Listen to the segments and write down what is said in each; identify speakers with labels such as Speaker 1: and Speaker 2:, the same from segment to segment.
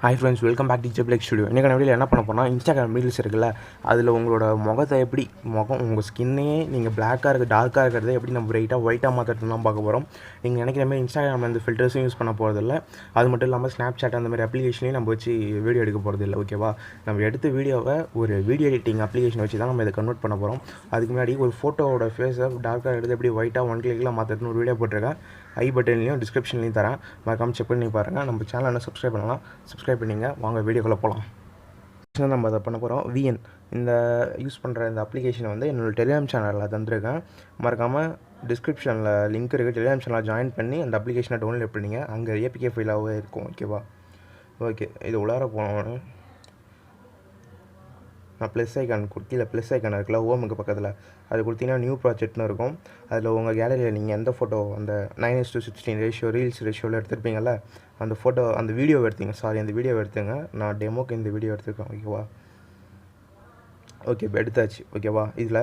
Speaker 1: Hi friends, welcome back to ஜெப்ளெக் studio. இன்றைக்கான வீடியோவில் என்ன பண்ண போனால், இன்ஸ்டாகிராம் ரீல்ஸ் இருக்குல்ல, அதில் உங்களோட முகத்தை எப்படி உங்கள் ஸ்கின்னே நீங்கள் பிளாக்காக இருக்குது டார்க்காக இருக்கிறத எப்படி நம்ம ஒயிட்டாக மாற்றுறது தான் பார்க்க போகிறோம். நீங்கள் நினைக்கிற மாதிரி இன்ஸ்டாகிராம் அந்த ஃபில்டர்ஸும் யூஸ் பண்ண போகிறதில்ல. அது மட்டும் இல்லாமல் ஸ்னாப்சாட் அந்த மாதிரி அப்ளிகேஷனையும் நம்ம வச்சு வீடியோ எடுக்க போகிறதில்ல. ஓகேவா? நம்ம எடுத்த வீடியோவை ஒரு வீடியோ எடிட்டிங் அப்ளிகேஷன் வச்சு தான் நம்ம இதை கன்வெர்ட் பண்ண போகிறோம். அதுக்கு முன்னாடி ஒரு ஃபோட்டோவோட ஃபேஸை டார்க்காக எடுத்து எப்படி ஒயிட்டாக 1 கிளிக்கில் மாற்றுறதுன்னு ஒரு வீடியோ போட்டிருக்கேன். ஐ பட்டன்லையும் டிஸ்கிரிப்ஷன்லையும் தரேன், மறக்காமல் செக் பண்ணி பாருங்கள். நம்ம சேனலை சப்ஸ்கிரைப் பண்ணலாம், சப்ஸ்கிரைப் பண்ணிங்க. வாங்க வீடியோக்குள்ளே போகலாம். நம்ம அதை பண்ண போகிறோம். விஎன் இந்த யூஸ் பண்ணுற இந்த அப்ளிகேஷனை வந்து என்னோடய டெலிகிராம் சேனலில் தந்துருக்கேன். மறக்காமல் டிஸ்கிரிப்ஷனில் லிங்க் இருக்குது, டெலிகிராம் சேனலில் ஜாயின் பண்ணி அந்த அப்ளிகேஷனை டவுன்லோட் பண்ணிங்க. அங்கே ஏபிகே ஃபைலாகவே இருக்கும். ஓகேவா? ஓகே, இது உள்ளார போனோன்னு நான் ப்ளஸ் ஐக்கான் கீழே ப்ளஸ் ஐக்கான் இருக்குல்ல, ஹோமுக்கு பக்கத்தில் அது கொடுத்தீங்கன்னா நியூ ப்ராஜெக்ட்னு இருக்கும். அதில் உங்கள் கேலரியில் நீங்கள் எந்த ஃபோட்டோ அந்த 9:16 ரேஷியோ ரீல்ஸ் ரேஷியோவில் எடுத்துருப்பீங்கள்ல, அந்த ஃபோட்டோ அந்த வீடியோவை எடுத்துங்க. அந்த வீடியோவை எடுத்துங்க. நான் டெமோக்கு இந்த வீடியோ எடுத்துருக்கேன். ஓகேவா? ஓகே, இப்போ எடுத்தாச்சு. ஓகேவா? இதில்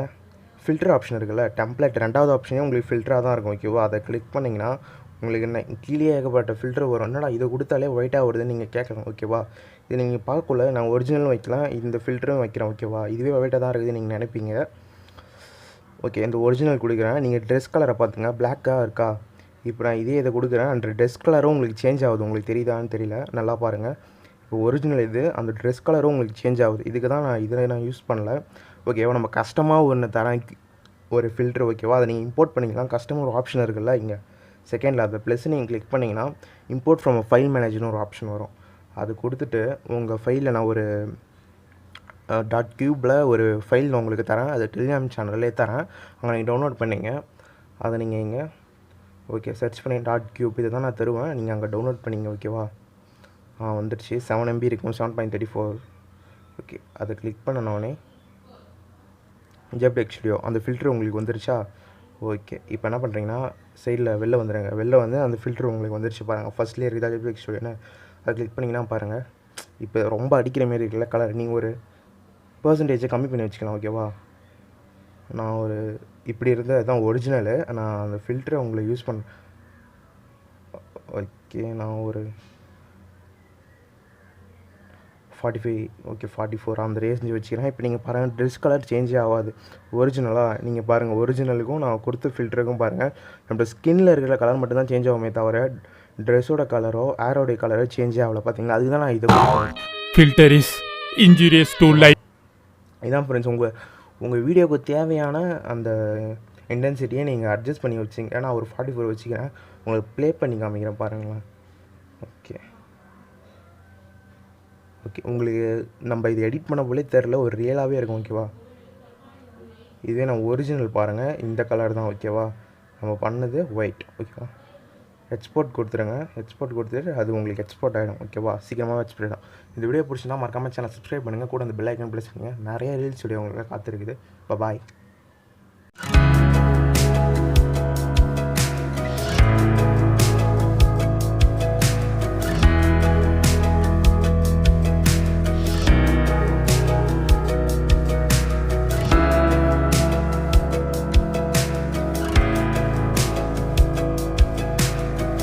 Speaker 1: ஃபில்டர் ஆப்ஷன் இருக்குல்ல, டெம்ப்ளேட் 2வது ஆப்ஷனே உங்களுக்கு ஃபில்டராக தான் இருக்கும். ஓகேவா? அதை கிளிக் பண்ணிங்கன்னா உங்களுக்கு என்ன கீழே ஏகப்பட்ட ஃபில்டர் வரும். என்னடா இதை கொடுத்தாலே ஒயிட்டாக வருதுன்னு நீங்கள் கேட்கலாம். ஓகேவா? இது நீங்கள் பார்க்கக்குள்ள நான் ஒரிஜினலும் வைக்கலாம், இந்த ஃபில்டரும் வைக்கிறேன். ஓகேவா? இதுவே ஒயிட்டாக தான் இருக்குது நீங்கள் நினைப்பீங்க. ஓகே, இந்த ஒரிஜினல் கொடுக்குறேன். நீங்கள் ட்ரெஸ் கலரை பார்த்துங்க, பிளாக்காக இருக்கா? இப்போ நான் இதை கொடுக்குறேன். அந்த ட்ரெஸ் கலரும் உங்களுக்கு சேஞ்ச் ஆகுது. உங்களுக்கு தெரியுதான்னு தெரியல, நல்லா பாருங்கள். இப்போ ஒரிஜினல் இது, அந்த ட்ரெஸ் கலரும் உங்களுக்கு சேஞ்ச் ஆகுது. இதுக்கு தான் நான் யூஸ் பண்ணல. ஓகேவா? நம்ம கஸ்டமாக ஒன்று தரேன், ஒரு ஃபில்ட்ரு. ஓகேவா? அதை நீங்கள் இம்போர்ட் பண்ணிக்கலாம். கஸ்டமர் ஒரு ஆப்ஷன் இருக்குல்ல, இங்கே செகண்டில் அதை ப்ளஸ் நீங்கள் கிளிக் பண்ணிங்கன்னா இம்போர்ட் ஃப்ரம் ஃபைல் மேனேஜர்னு ஒரு ஆப்ஷன் வரும். அது கொடுத்துட்டு உங்கள் ஃபைலில் நான் ஒரு .cubeல ஒரு ஃபைல் நான் உங்களுக்கு தரேன். அது டெலிகிராம் சேனல்லே தரேன், அங்கே நீங்கள் டவுன்லோட் பண்ணிங்க. அதை நீங்கள் இங்கே ஓகே சர்ச் பண்ணி .cube இதை தான் நான் தருவேன், நீங்கள் அங்கே டவுன்லோட் பண்ணிங்க. ஓகேவா? வந்துடுச்சு. 7 MB இருக்கும், 7.34. ஓகே, அதை கிளிக் பண்ணனோடனே ஜெப்ளெக் ஸ்டுடியோ அந்த ஃபில்ட்ரு உங்களுக்கு வந்துருச்சா? ஓகே, இப்போ என்ன பண்ணுறீங்கன்னா சைடில் வெளில வந்துடுங்க. வெளில வந்து அந்த ஃபில்ட்ரு உங்களுக்கு வந்துருச்சு பாருங்கள். ஃபஸ்ட்லேயே இருக்குதா ஜெப்ளெக் ஸ்டுடியோன்னு, அதை கிளிக் பண்ணிங்கன்னா பாருங்கள். இப்போ ரொம்ப அடிக்கிற மாரி இருக்குல்ல கலர், நீங்கள் ஒரு பர்சன்டேஜை கம்மி பண்ணி வச்சுக்கலாம். ஓகேவா? நான் ஒரு இப்படி இருந்தால் அதுதான் ஒரிஜினலு. நான் அந்த ஃபில்டரை உங்களை யூஸ் பண்ண ஓகே, நான் ஒரு 45 ஓகே 44 அந்த ரேஞ்சு வச்சுக்கிறேன். இப்போ நீங்கள் பாருங்கள், ட்ரெஸ் கலர் சேஞ்சே ஆகாது. ஒரிஜினலாக நீங்கள் பாருங்கள், ஒரிஜினலுக்கும் நான் கொடுத்த ஃபில்டருக்கும் பாருங்கள், நம்ம ஸ்கின்னில் இருக்கிற கலர் மட்டும்தான் சேஞ்ச் ஆகுமே தவிர ட்ரெஸ்ஸோட கலரோ ஏரோடைய கலரோ சேஞ்சே ஆகலை. பார்த்தீங்களா? அதுக்கு தான் நான் இதை
Speaker 2: filter is injurious to life.
Speaker 1: இதான் ஃப்ரெண்ட்ஸ், உங்கள் வீடியோவுக்கு தேவையான அந்த இன்டென்சிட்டியை நீங்கள் அட்ஜஸ்ட் பண்ணி வச்சிங்க. ஏன்னா ஒரு 44 வச்சுக்கிறேன், உங்களுக்கு ப்ளே பண்ணி காமிக்கிறேன் பாருங்களேன். ஓகே ஓகே, உங்களுக்கு நம்ம இது எடிட் பண்ண போலே தெரில, ஒரு ரியலாகவே இருக்கும். ஓகேவா? இதே நான் ஒரிஜினல் பாருங்கள், இந்த கலர் தான். ஓகேவா? நம்ம பண்ணது ஒயிட். ஓகேவா? எக்ஸ்போர்ட் கொடுத்துருங்க. எக்ஸ்போர்ட் கொடுத்துட்டு அது உங்களுக்கு எக்ஸ்போர்ட் ஆகிடும். ஓகேவா? சீக்கிரமாக எக்ஸ்போர்ட் ஆகிடும். இந்த வீடியோ பிடிச்சிருந்தா மறக்காம சேனல் சப்ஸ்கிரைப் பண்ணுங்கள், கூட அந்த பெல் ஐக்கன் ப்ரெஸ் பண்ணுங்கள். நிறைய ரீல்ஸ் வீடியோ உங்களுக்கு காத்திருக்குது. பாய்.